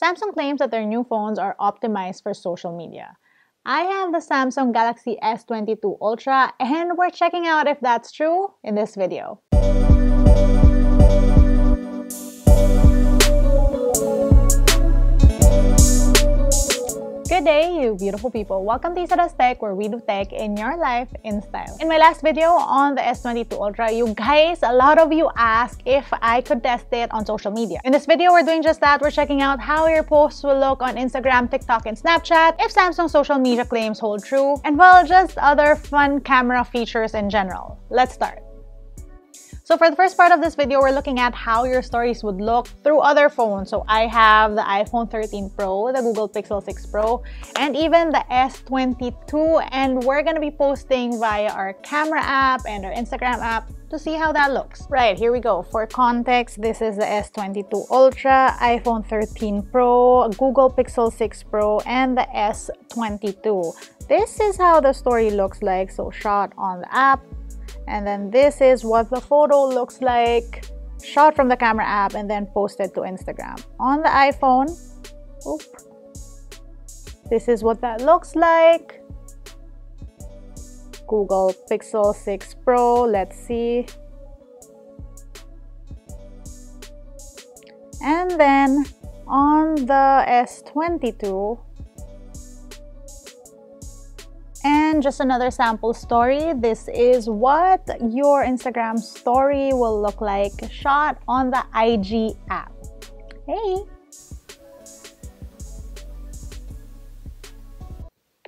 Samsung claims that their new phones are optimized for social media. I have the Samsung Galaxy S22 Ultra, and we're checking out if that's true in this video. Good day, you beautiful people. Welcome to LAZADA's Tech, where we do tech in your life in style. In my last video on the S22 Ultra, you guys, a lot of you asked if I could test it on social media. In this video, we're doing just that. We're checking out how your posts will look on Instagram, TikTok, and Snapchat, if Samsung social media claims hold true, and well, just other fun camera features in general. Let's start. So for the first part of this video, we're looking at how your stories would look through other phones. So I have the iPhone 13 Pro, the Google Pixel 6 Pro, and even the S22. And we're going to be posting via our camera app and our Instagram app to see how that looks. Right, here we go. For context, this is the S22 Ultra, iPhone 13 Pro, Google Pixel 6 Pro, and the S22. This is how the story looks like, so shot on the app. And then this is what the photo looks like, shot from the camera app and then posted to Instagram. On the iPhone, this is what that looks like. Google Pixel 6 Pro, let's see. And then on the S22, and just another sample story. This is what your Instagram story will look like shot on the IG app. Hey!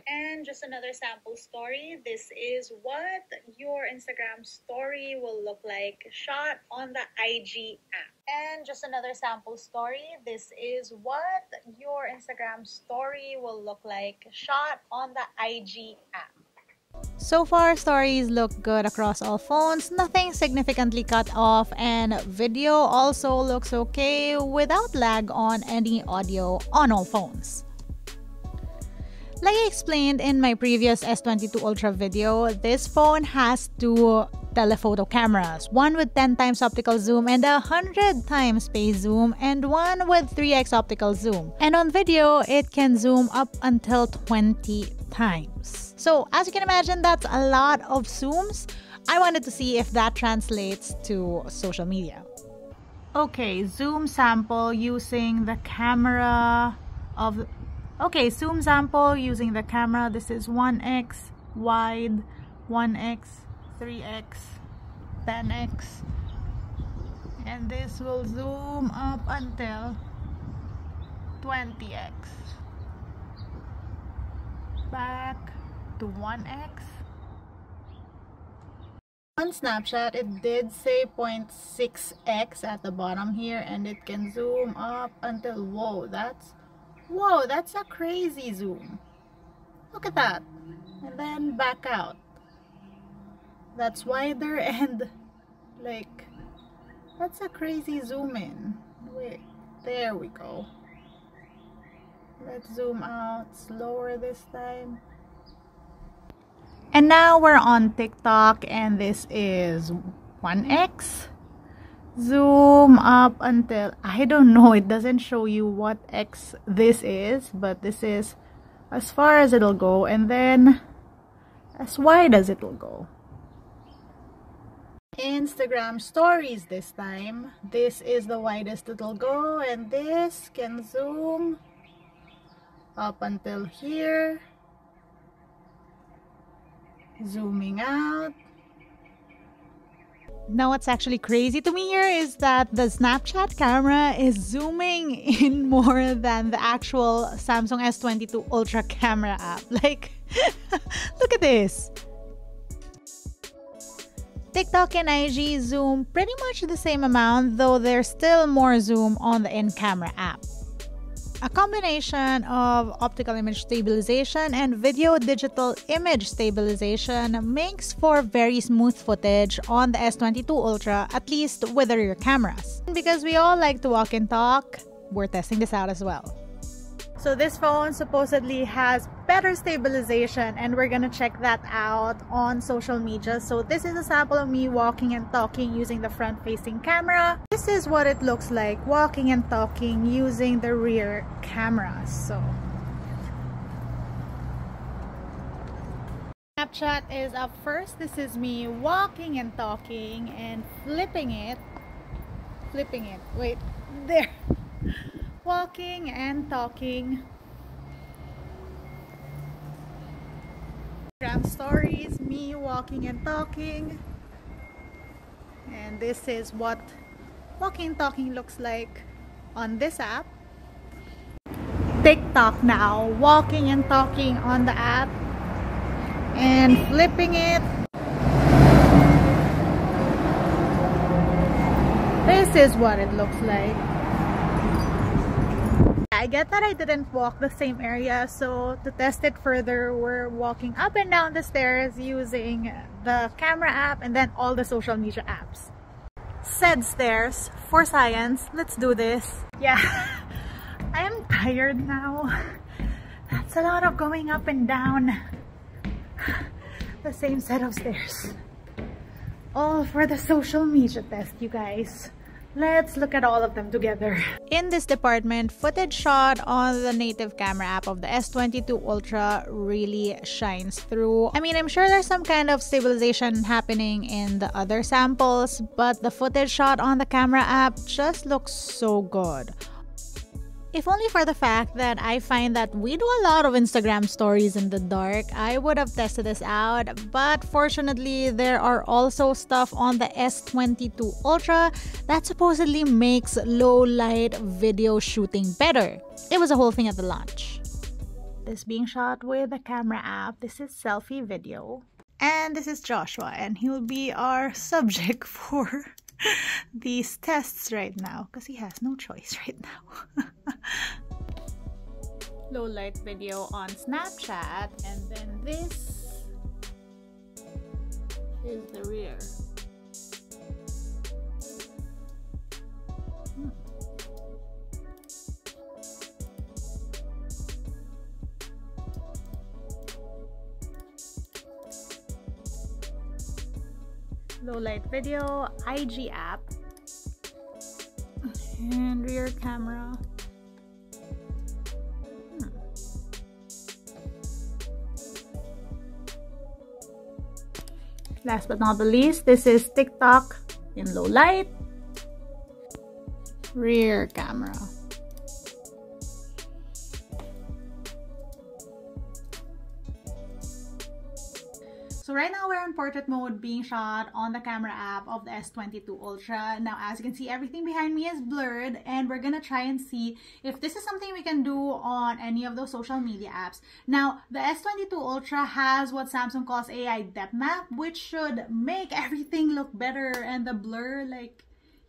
And just another sample story. This is what your Instagram story will look like shot on the IG app. And just another sample story. This is what your Instagram story will look like shot on the IG app. So far, stories look good across all phones, nothing significantly cut off, and video also looks okay without lag on any audio on all phones. Like I explained in my previous S22 Ultra video, this phone has two telephoto cameras, one with 10 times optical zoom and 100 times phase zoom, and one with 3x optical zoom. And on video, it can zoom up until 20 times. So as you can imagine, that's a lot of zooms. I wanted to see if that translates to social media. Okay, zoom sample using the camera of... Okay, zoom sample using the camera. This is 1x, wide, 1x, 3x, 10x. And this will zoom up until 20x. Back to 1x. On Snapchat, it did say 0.6x at the bottom here, and it can zoom up until, whoa, that's a crazy zoom. Look at that. And then back out. That's wider and like, that's a crazy zoom in. Wait, there we go. Let's zoom out slower this time. And now we're on TikTok, and this is 1x. Zoom up until, I don't know, it doesn't show you what x this is, but this is as far as it'll go, and then as wide as it'll go. Instagram stories this time. This is the widest it'll go, and this can zoom up until here. Zooming out. Now what's actually crazy to me here is that the Snapchat camera is zooming in more than the actual Samsung S22 Ultra camera app. Like, look at this. TikTok and IG zoom pretty much the same amount, though there's still more zoom on the in-camera app. A combination of optical image stabilization and video digital image stabilization makes for very smooth footage on the S22 Ultra, at least with the rear cameras. Because we all like to walk and talk, we're testing this out as well. So this phone supposedly has better better stabilization, and we're gonna check that out on social media. So this is a sample of me walking and talking using the front-facing camera. This is what it looks like walking and talking using the rear camera. So Snapchat is up first. This is me walking and talking and flipping it, wait, there, walking and talking. Instagram stories, me walking and talking, and this is what walking and talking looks like on this app. TikTok now, walking and talking on the app and flipping it. This is what it looks like. I get that I didn't walk the same area, so to test it further, we're walking up and down the stairs using the camera app and then all the social media apps. Said stairs for science. Let's do this. Yeah, I am tired now. That's a lot of going up and down the same set of stairs, all for the social media test, you guys. Let's look at all of them together. In this department, footage shot on the native camera app of the S22 Ultra really shines through. I mean, I'm sure there's some kind of stabilization happening in the other samples, but the footage shot on the camera app just looks so good. If only for the fact that I find that we do a lot of Instagram stories in the dark, I would have tested this out. But fortunately, there are also stuff on the S22 Ultra that supposedly makes low light video shooting better. It was a whole thing at the launch. This being shot with the camera app. This is selfie video. And this is Joshua, and he'll be our subject for these tests right now because he has no choice right now. Low light video on Snapchat, and then this is the rear. Low light video, IG app, and rear camera. Last but not the least, this is TikTok in low light, rear camera. So right now we're in portrait mode being shot on the camera app of the S22 Ultra. Now as you can see, everything behind me is blurred, and we're gonna try and see if this is something we can do on any of those social media apps. Now the S22 Ultra has what Samsung calls AI depth map, which should make everything look better and the blur like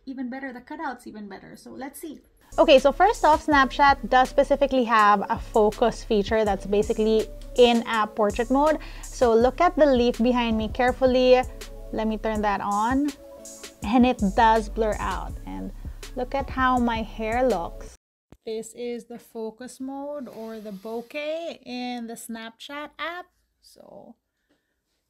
even better, the cutouts even better. So let's see. Okay, so first off, Snapchat does specifically have a focus feature that's basically in-app portrait mode. So look at the leaf behind me carefully. Let me turn that on, and it does blur out. And look at how my hair looks. This is the focus mode or the bokeh in the Snapchat app. So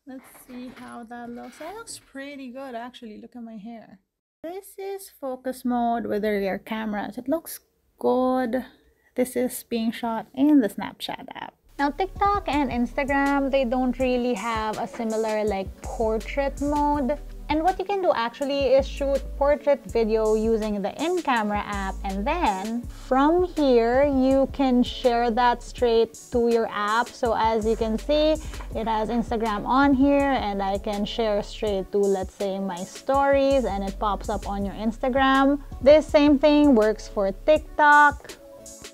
let's see how that looks. That looks pretty good actually. Look at my hair. This is focus mode with the rear cameras. It looks good. This is being shot in the Snapchat app. Now TikTok and Instagram, they don't really have a similar like portrait mode. And what you can do actually is shoot portrait video using the in-camera app, and then from here you can share that straight to your app. So as you can see, it has Instagram on here, and I can share straight to, let's say, my stories, and it pops up on your Instagram. This same thing works for TikTok.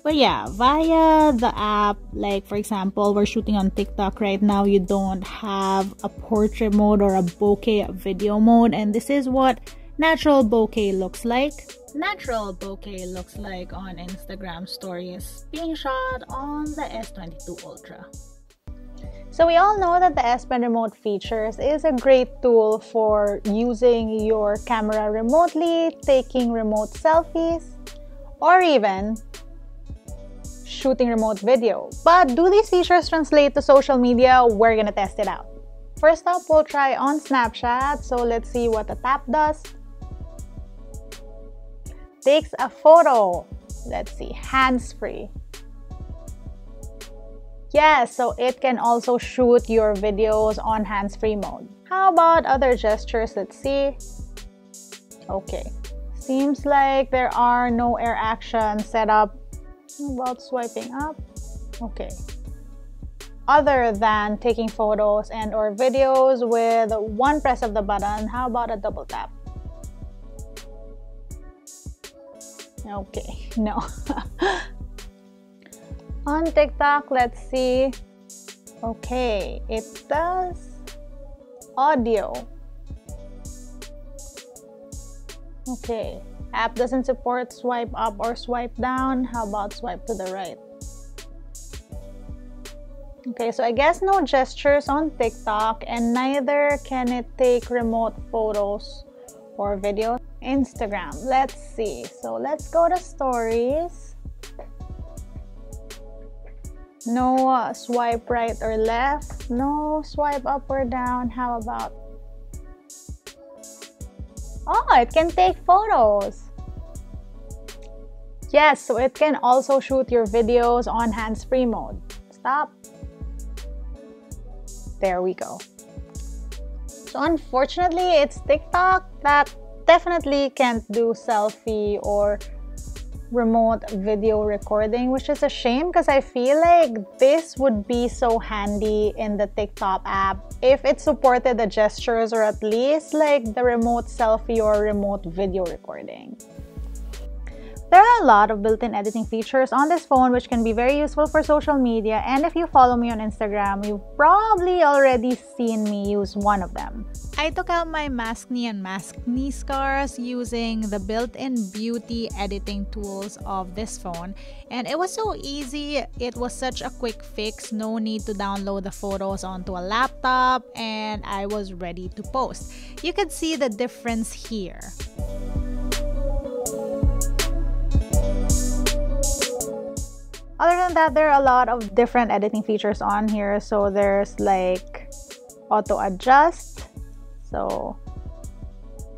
But yeah, via the app, like for example, we're shooting on TikTok right now, you don't have a portrait mode or a bokeh video mode, and this is what natural bokeh looks like. Natural bokeh looks like on Instagram stories being shot on the S22 Ultra. So we all know that the S Pen Remote features is a great tool for using your camera remotely, taking remote selfies, or even shooting remote video. But do these features translate to social media? We're gonna test it out. First up, we'll try on Snapchat. So let's see what the tap does. Takes a photo. Let's see, hands-free. Yes, so it can also shoot your videos on hands-free mode. How about other gestures? Let's see. Okay, seems like there are no air actions set up. How about swiping up? Okay. Other than taking photos and or videos with one press of the button, how about a double tap? Okay, no. On TikTok, let's see. Okay, it does audio. Okay, app doesn't support swipe up or swipe down. How about swipe to the right? Okay, so I guess no gestures on TikTok, and neither can it take remote photos or video. Instagram, let's see. So let's go to stories. No swipe right or left. No swipe up or down. How about? Oh, it can take photos. Yes, so it can also shoot your videos on hands-free mode. Stop. There we go. So unfortunately, it's TikTok that definitely can't do selfie or remote video recording, which is a shame because I feel like this would be so handy in the TikTok app if it supported the gestures or at least like the remote selfie or remote video recording. There are a lot of built-in editing features on this phone which can be very useful for social media, and if you follow me on Instagram, you've probably already seen me use one of them. I took out my maskne and maskne scars using the built-in beauty editing tools of this phone, and it was so easy. It was such a quick fix, no need to download the photos onto a laptop, and I was ready to post. You could see the difference here. Other than that, there are a lot of different editing features on here. So there's like auto adjust. So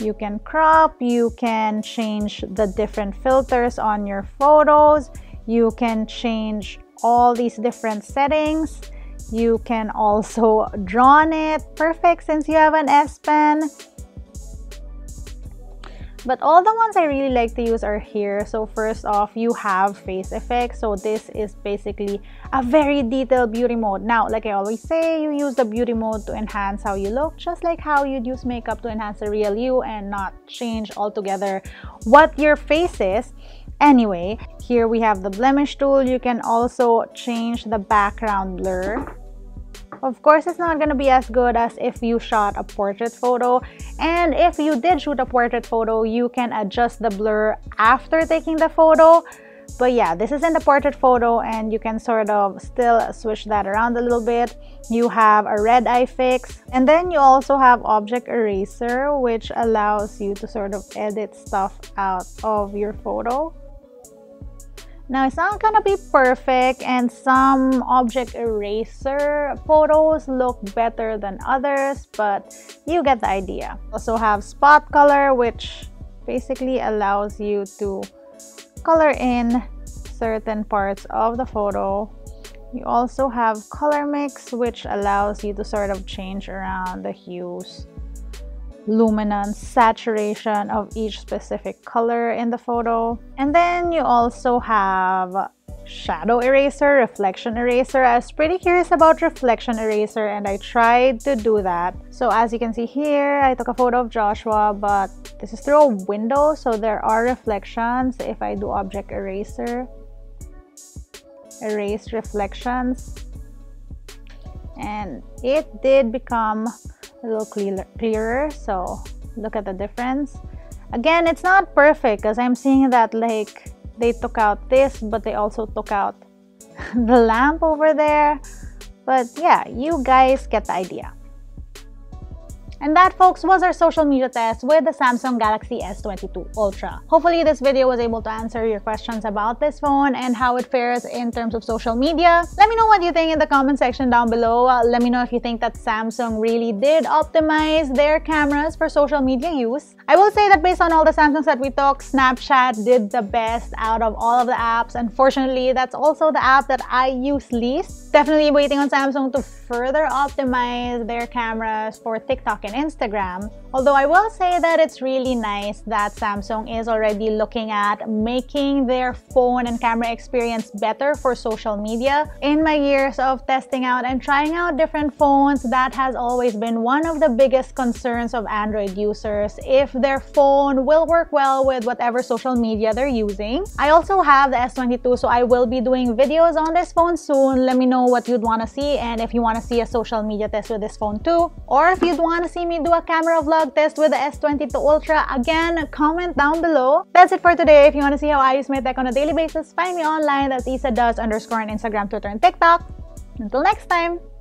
you can crop, you can change the different filters on your photos. You can change all these different settings. You can also draw on it. Perfect since you have an S Pen. But all the ones I really like to use are here. So first off, you have face effects. So this is basically a very detailed beauty mode. Now, like I always say, you use the beauty mode to enhance how you look, just like how you'd use makeup to enhance the real you and not change altogether what your face is. Anyway, here we have the blemish tool. You can also change the background blur. Of course, it's not going to be as good as if you shot a portrait photo. And if you did shoot a portrait photo, you can adjust the blur after taking the photo. But yeah, this is in the portrait photo and you can sort of still switch that around a little bit. You have a red eye fix. And then you also have object eraser, which allows you to sort of edit stuff out of your photo. Now, it's not gonna be perfect, and some object eraser photos look better than others, but you get the idea. Also have spot color, which basically allows you to color in certain parts of the photo. You also have color mix, which allows you to sort of change around the hues, luminance, saturation of each specific color in the photo. And then you also have shadow eraser, reflection eraser. I was pretty curious about reflection eraser and I tried to do that. So as you can see here, I took a photo of Joshua, but this is through a window, so there are reflections. If I do object eraser, erase reflections, and it did become a little clearer. So look at the difference. Again, it's not perfect because I'm seeing that like they took out this, but they also took out the lamp over there. But yeah, you guys get the idea. And that, folks, was our social media test with the Samsung Galaxy S22 Ultra. Hopefully this video was able to answer your questions about this phone and how it fares in terms of social media. Let me know what you think in the comment section down below. Let me know if you think that Samsung really did optimize their cameras for social media use. I will say that based on all the Samsungs that we took, Snapchat did the best out of all of the apps. Unfortunately, that's also the app that I use least. Definitely waiting on Samsung to further optimize their cameras for TikTok and Instagram. Although I will say that it's really nice that Samsung is already looking at making their phone and camera experience better for social media. In my years of testing out and trying out different phones, that has always been one of the biggest concerns of Android users, if their phone will work well with whatever social media they're using. I also have the S22, so I will be doing videos on this phone soon. Let me know what you'd want to see, and if you want to see a social media test with this phone too, or if you'd want to see me do a camera vlog test with the S22 Ultra, again, comment down below. That's it for today. If you want to see how I use my tech on a daily basis, find me online. That's LAZADA on Instagram, Twitter, and TikTok. Until next time!